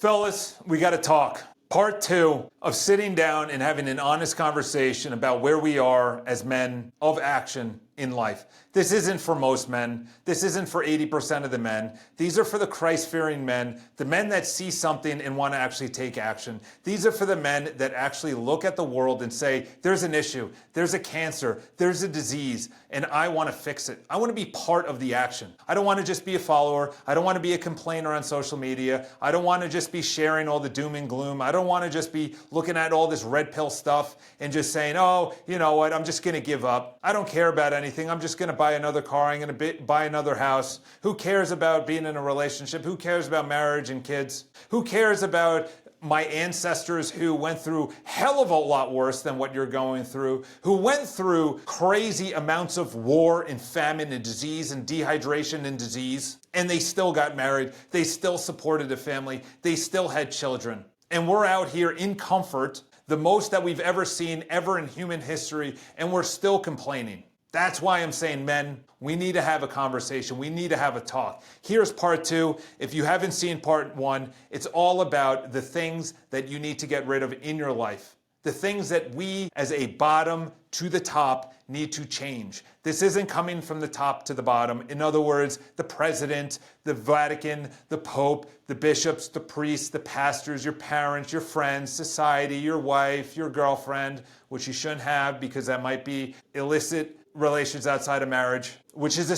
Fellas, we got to talk. Part 2 of sitting down and having an honest conversation about where we are as men of action in life. This isn't for most men. This isn't for 80% of the men. These are for the Christ-fearing men, the men that see something and want to actually take action. These are for the men that actually look at the world and say, there's an issue, there's a cancer, there's a disease, and I want to fix it. I want to be part of the action. I don't want to just be a follower. I don't want to be a complainer on social media. I don't want to just be sharing all the doom and gloom. I don't want to just be looking at all this red pill stuff and just saying, oh, you know what, I'm just going to give up. I don't care about anything. I'm just going to buy another car. I'm going to buy another house. Who cares about being in a relationship? Who cares about marriage and kids? Who cares about my ancestors who went through hell of a lot worse than what you're going through, who went through crazy amounts of war and famine and disease and dehydration and disease, and they still got married. They still supported a family. They still had children. And we're out here in comfort, the most that we've ever seen ever in human history, and we're still complaining. That's why I'm saying, men, we need to have a conversation. We need to have a talk. Here's part 2. If you haven't seen part 1, it's all about the things that you need to get rid of in your life. The things that we, as a bottom to the top, need to change. This isn't coming from the top to the bottom. In other words, the president, the Vatican, the Pope, the bishops, the priests, the pastors, your parents, your friends, society, your wife, your girlfriend, which you shouldn't have because that might be illicit relations outside of marriage, which is a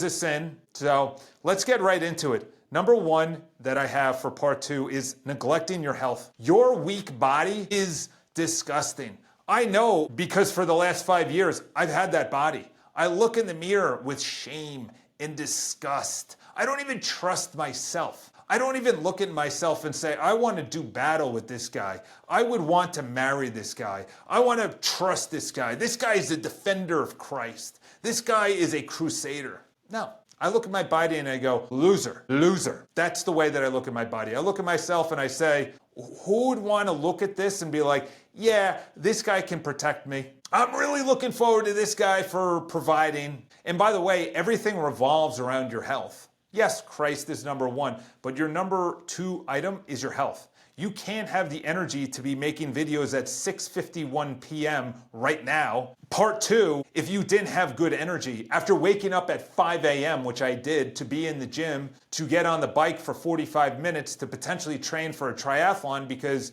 sin. So let's get right into it. Number 1 that I have for part 2 is neglecting your health. Your weak body is disgusting. I know because for the last 5 years, I've had that body. I look in the mirror with shame and disgust. I don't even trust myself. I don't even look at myself and say, I want to do battle with this guy. I would want to marry this guy. I want to trust this guy. This guy is a defender of Christ. This guy is a crusader. No. I look at my body and I go, loser, loser. That's the way that I look at my body. I look at myself and I say, who would want to look at this and be like, yeah, this guy can protect me. I'm really looking forward to this guy for providing. And by the way, everything revolves around your health. Yes, Christ is number 1, but your number 2 item is your health. You can't have the energy to be making videos at 6:51 p.m. right now. Part 2, if you didn't have good energy, after waking up at 5 a.m., which I did, to be in the gym, to get on the bike for 45 minutes, to potentially train for a triathlon, because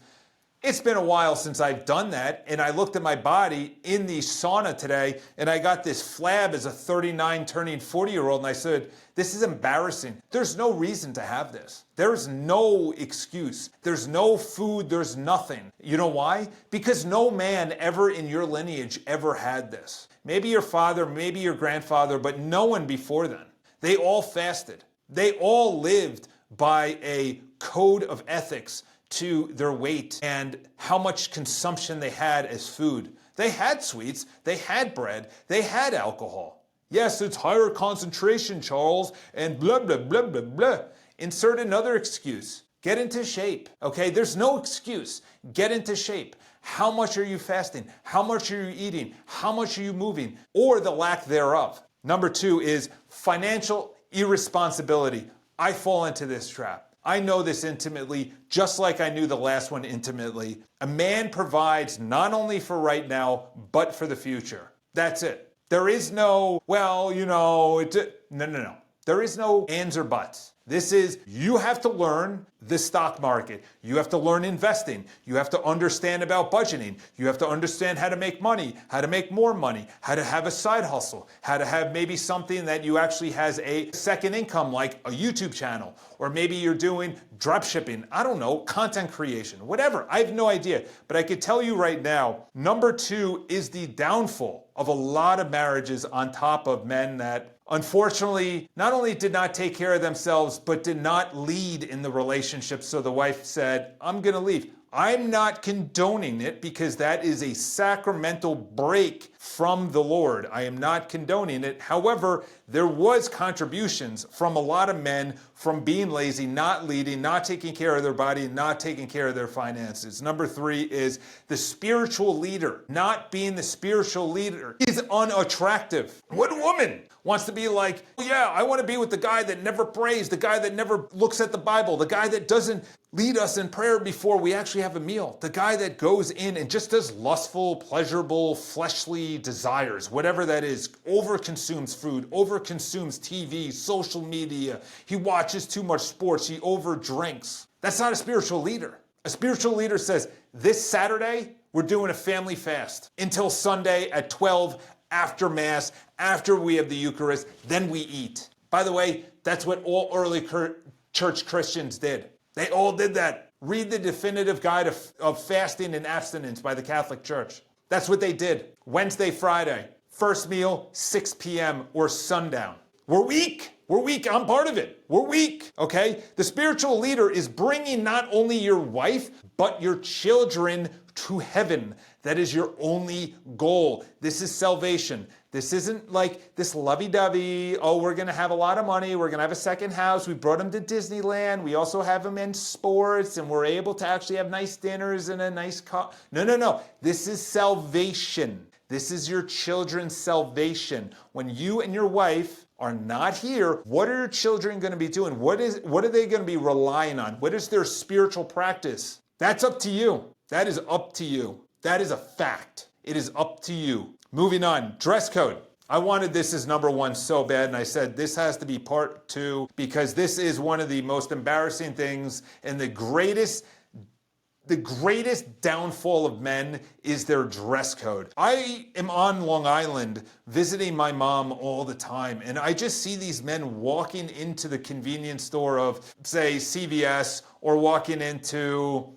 it's been a while since I've done that, and I looked at my body in the sauna today, and I got this flab as a 39 turning 40-year-old, and I said, this is embarrassing. There's no reason to have this. There's no excuse. There's no food. There's nothing. You know why? Because no man ever in your lineage ever had this. Maybe your father, maybe your grandfather, but no one before then. They all fasted. They all lived by a code of ethics to their weight and how much consumption they had as food. They had sweets, they had bread, they had alcohol. Yes, it's higher concentration, Charles, and blah, blah, blah, blah, blah. Insert another excuse. Get into shape, okay? There's no excuse. Get into shape. How much are you fasting? How much are you eating? How much are you moving? Or the lack thereof. Number 2 is financial irresponsibility. I fall into this trap. I know this intimately, just like I knew the last one intimately. A man provides not only for right now, but for the future. That's it. There is no, well, you know, no. There is no ands or buts. This is, you have to learn the stock market. You have to learn investing. You have to understand about budgeting. You have to understand how to make money, how to make more money, how to have a side hustle, how to have maybe something that you actually has a second income like a YouTube channel, or maybe you're doing drop shipping. I don't know, content creation, whatever. I have no idea. But I could tell you right now, number 2 is the downfall of a lot of marriages on top of men that unfortunately, not only did not take care of themselves, but did not lead in the relationship. So the wife said, I'm going to leave. I'm not condoning it because that is a sacramental break from the Lord. I am not condoning it. However, there was contributions from a lot of men from being lazy, not leading, not taking care of their body, not taking care of their finances. Number 3 is the spiritual leader. Not being the spiritual leader is unattractive. What woman wants to be like, yeah, I want to be with the guy that never prays, the guy that never looks at the Bible, the guy that doesn't lead us in prayer before we actually have a meal. The guy that goes in and just does lustful, pleasurable, fleshly desires, whatever that is, overconsumes food, overconsumes TV, social media. He watches too much sports. He overdrinks. That's not a spiritual leader. A spiritual leader says, this Saturday, we're doing a family fast until Sunday at 12 after Mass, after we have the Eucharist, then we eat. By the way, that's what all early church Christians did. They all did that. Read the definitive guide of fasting and abstinence by the Catholic Church. That's what they did. Wednesday, Friday, first meal, 6 p.m. or sundown. We're weak. We're weak. I'm part of it. We're weak, okay? The spiritual leader is bringing not only your wife, but your children to heaven. That is your only goal. This is salvation. This isn't like this lovey-dovey, oh, we're going to have a lot of money, we're going to have a second house, we brought them to Disneyland, we also have them in sports, and we're able to actually have nice dinners and a nice car. No. This is salvation. This is your children's salvation. When you and your wife are not here, what are your children going to be doing? What are they going to be relying on? What is their spiritual practice? That's up to you. That is up to you. That is a fact. It is up to you. Moving on, dress code. I wanted this as number one so bad, and I said this has to be part 2 because this is one of the most embarrassing things, and the greatest downfall of men is their dress code. I am on Long Island visiting my mom all the time, and I just see these men walking into the convenience store of, say, CVS, or walking into,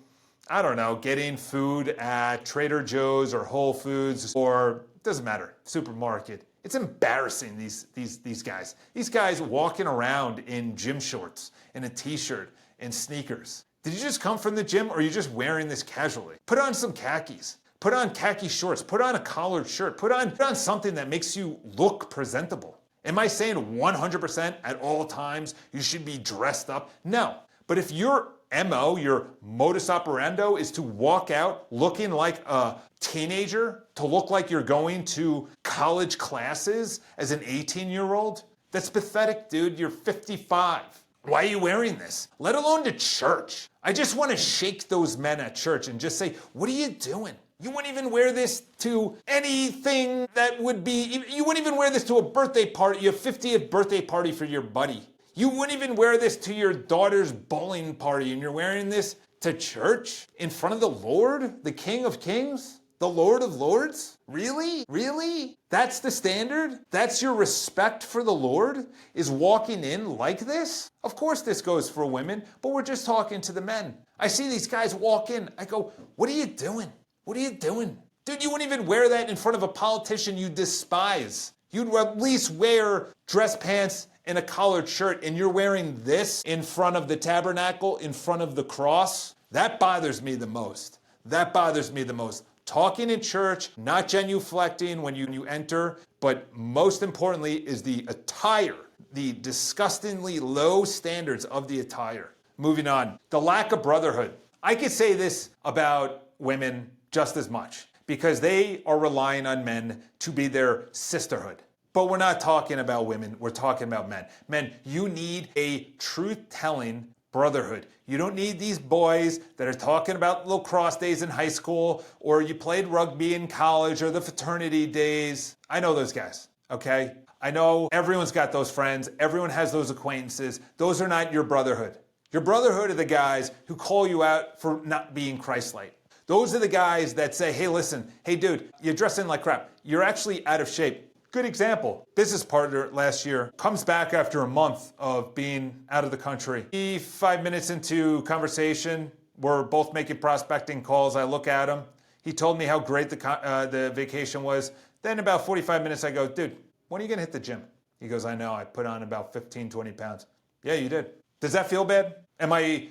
I don't know, getting food at Trader Joe's or Whole Foods, or doesn't matter, supermarket. It's embarrassing, these guys. These guys walking around in gym shorts and a t-shirt and sneakers. Did you just come from the gym, or are you just wearing this casually? Put on some khakis. Put on khaki shorts. Put on a collared shirt. Put on something that makes you look presentable. Am I saying 100% at all times you should be dressed up? No. But if your MO, your modus operandi, is to walk out looking like a teenager, to look like you're going to college classes as an 18-year-old, that's pathetic, dude. You're 55. Why are you wearing this? Let alone to church. I just want to shake those men at church and just say, what are you doing? You wouldn't even wear this to anything that would be, you wouldn't even wear this to a birthday party, your 50th birthday party for your buddy. You wouldn't even wear this to your daughter's bowling party, and you're wearing this to church in front of the Lord, the King of Kings, the Lord of Lords? Really? Really? That's the standard? That's your respect for the Lord? Is walking in like this? Of course this goes for women, but we're just talking to the men. I see these guys walk in. I go, what are you doing? What are you doing? Dude, you wouldn't even wear that in front of a politician you despise. You'd at least wear dress pants and a collared shirt, and you're wearing this in front of the tabernacle, in front of the cross. That bothers me the most. That bothers me the most. Talking in church, not genuflecting when you enter, but most importantly is the attire, the disgustingly low standards of the attire. Moving on, the lack of brotherhood. I could say this about women just as much, because they are relying on men to be their sisterhood. But we're not talking about women, we're talking about men. Men, you need a truth-telling brotherhood. You don't need these boys that are talking about lacrosse days in high school, or you played rugby in college, or the fraternity days. I know those guys, okay? I know everyone's got those friends, everyone has those acquaintances. Those are not your brotherhood. Your brotherhood are the guys who call you out for not being Christ-like. Those are the guys that say, hey, listen, hey, dude, you're dressing like crap. You're actually out of shape. Good example, business partner last year comes back after a month of being out of the country. 5 minutes into conversation, we're both making prospecting calls. I look at him. He told me how great the vacation was. Then about 45 minutes, I go, dude, when are you gonna hit the gym? He goes, I know, I put on about 15, 20 pounds. Yeah, you did. Does that feel bad? Am I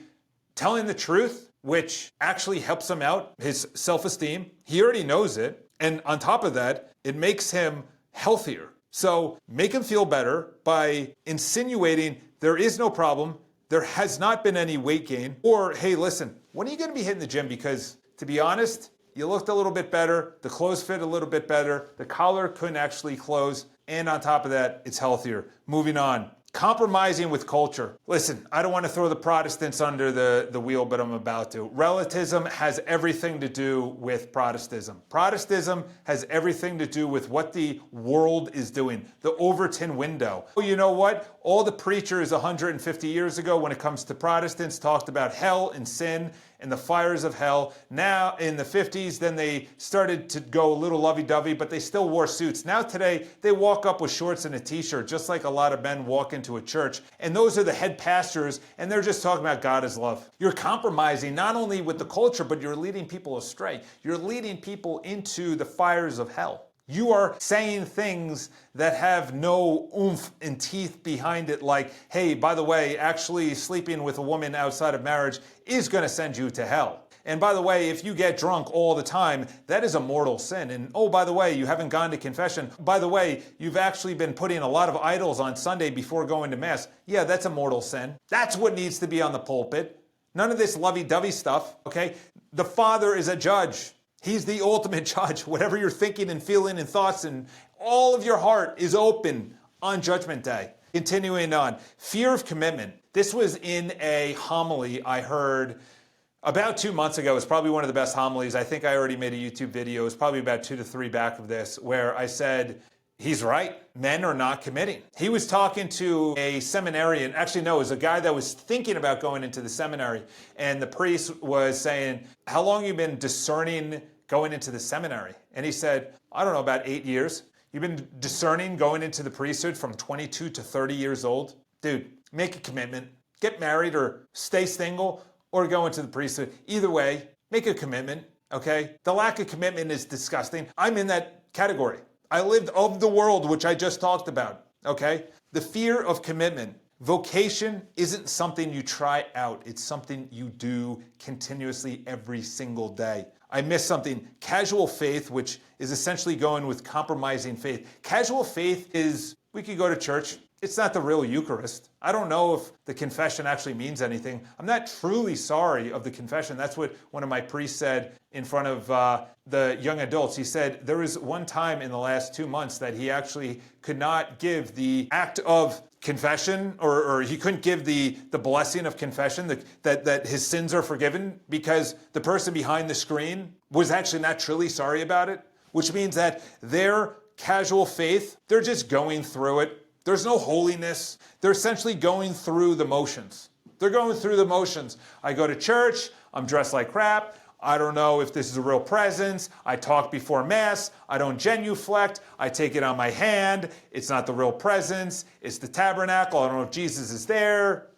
telling the truth, which actually helps him out, his self-esteem? He already knows it. And on top of that, it makes him healthier. So make him feel better by insinuating there is no problem, there has not been any weight gain, or hey, listen, when are you going to be hitting the gym? Because to be honest, you looked a little bit better, the clothes fit a little bit better, the collar couldn't actually close, and on top of that, it's healthier. Moving on, Compromising with culture. Listen, I don't want to throw the Protestants under the wheel, but I'm about to. Relativism has everything to do with Protestantism. Protestantism has everything to do with what the world is doing, the Overton window. You know what? All the preachers 150 years ago when it comes to Protestants talked about hell and sin and the fires of hell. Now in the 50s, then they started to go a little lovey-dovey, but they still wore suits. Now today, they walk up with shorts and a t-shirt, just like a lot of men walk into a church. And those are the head pastors, and they're just talking about God is love. You're compromising not only with the culture, but you're leading people astray. You're leading people into the fires of hell. You are saying things that have no oomph and teeth behind it, like, hey, by the way, actually sleeping with a woman outside of marriage is going to send you to hell. And by the way, if you get drunk all the time, that is a mortal sin. And oh, by the way, you haven't gone to confession. By the way, you've actually been putting a lot of idols on Sunday before going to Mass. Yeah, that's a mortal sin. That's what needs to be on the pulpit. None of this lovey-dovey stuff, okay? The Father is a judge. He's the ultimate judge. Whatever you're thinking and feeling and thoughts and all of your heart is open on Judgment Day. Continuing on, fear of commitment. This was in a homily I heard about 2 months ago. It's probably one of the best homilies. I think I already made a YouTube video. It's probably about 2 to 3 back of this, where I said, he's right. Men are not committing. He was talking to a seminarian. Actually, no, it was a guy that was thinking about going into the seminary. And the priest was saying, how long have you been discerning going into the seminary? And he said, I don't know, about 8 years. You've been discerning going into the priesthood from 22 to 30 years old? Dude, make a commitment. Get married or stay single or go into the priesthood. Either way, make a commitment, okay? The lack of commitment is disgusting. I'm in that category. I lived of the world, which I just talked about, okay? The fear of commitment. Vocation isn't something you try out. It's something you do continuously every single day. I missed something. Casual faith, which is essentially going with compromising faith. Casual faith is, we could go to church. It's not the real Eucharist. I don't know if the confession actually means anything. I'm not truly sorry of the confession. That's what one of my priests said in front of the young adults. He said there was one time in the last 2 months that he actually could not give the act of confession, or he couldn't give the blessing of confession, that his sins are forgiven, because the person behind the screen was actually not truly sorry about it, which means that their casual faith, they're just going through it. There's no holiness. They're essentially going through the motions. They're going through the motions. I go to church. I'm dressed like crap. I don't know if this is a real presence. I talk before Mass. I don't genuflect. I take it on my hand. It's not the real presence. It's the tabernacle. I don't know if Jesus is there.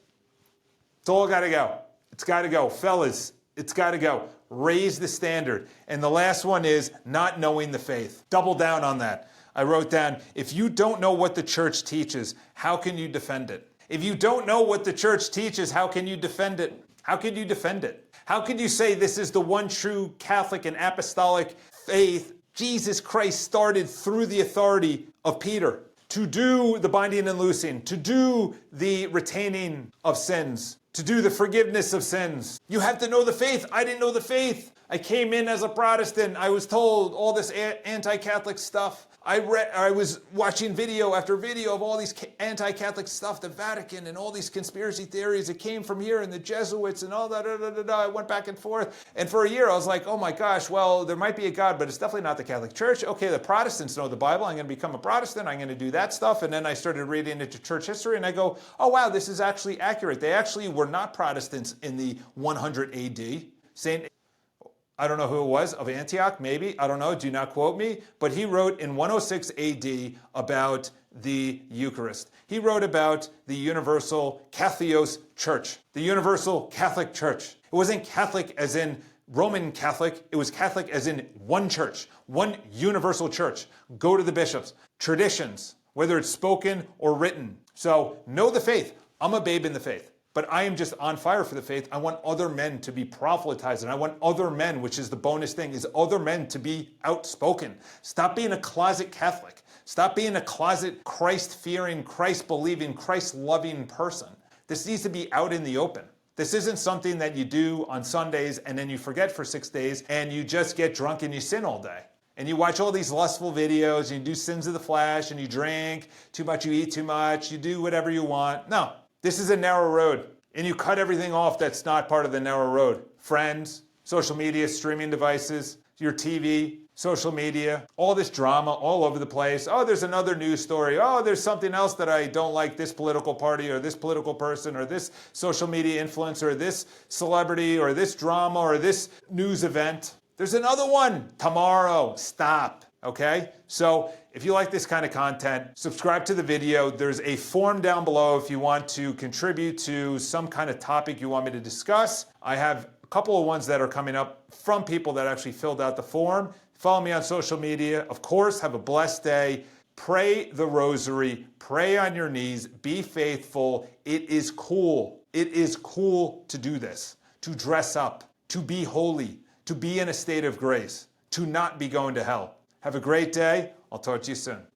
It's all got to go. It's got to go. Fellas, it's got to go. Raise the standard. And the last one is not knowing the faith. Double down on that. I wrote down, if you don't know what the church teaches, how can you defend it? If you don't know what the church teaches, how can you defend it? How can you defend it? How can you say this is the one true Catholic and apostolic faith? Jesus Christ started through the authority of Peter to do the binding and loosing, to do the retaining of sins, to do the forgiveness of sins. You have to know the faith. I didn't know the faith. I came in as a Protestant. I was told all this anti-Catholic stuff. I was watching video after video of all these anti-Catholic stuff, the Vatican and all these conspiracy theories. It came from here and the Jesuits and all that. I went back and forth. And for a year, I was like, oh my gosh, well, there might be a God, but it's definitely not the Catholic Church. Okay, the Protestants know the Bible. I'm going to become a Protestant. I'm going to do that stuff. And then I started reading into church history and I go, oh wow, this is actually accurate. They actually were not Protestants in the 100 AD. I don't know who it was, of Antioch, maybe. I don't know, do not quote me. But he wrote in 106 AD about the Eucharist. He wrote about the Universal Catholic Church, the Universal Catholic Church. It wasn't Catholic as in Roman Catholic, it was Catholic as in one church, one universal church. Go to the bishops. Traditions, whether it's spoken or written. So know the faith. I'm a babe in the faith. But I am just on fire for the faith. I want other men to be proselytizing. I want other men, which is the bonus thing, is other men to be outspoken. Stop being a closet Catholic. Stop being a closet Christ-fearing, Christ-believing, Christ-loving person. This needs to be out in the open. This isn't something that you do on Sundays and then you forget for 6 days and you just get drunk and you sin all day. and you watch all these lustful videos, and you do sins of the flesh, and you drink too much, you eat too much, you do whatever you want. No, this is a narrow road, and you cut everything off that's not part of the narrow road. Friends, social media, streaming devices, your TV, social media, all this drama all over the place. Oh, there's another news story. Oh, there's something else that I don't like, this political party or this political person or this social media influencer or this celebrity or this drama or this news event. There's another one tomorrow. Stop, okay? So if you like this kind of content, subscribe to the video. There's a form down below if you want to contribute to some kind of topic you want me to discuss. I have a couple of ones that are coming up from people that actually filled out the form. Follow me on social media. Of course, have a blessed day. Pray the rosary. Pray on your knees. Be faithful. It is cool. It is cool to do this, to dress up, to be holy, to be in a state of grace, to not be going to hell. Have a great day. I'll talk to you soon.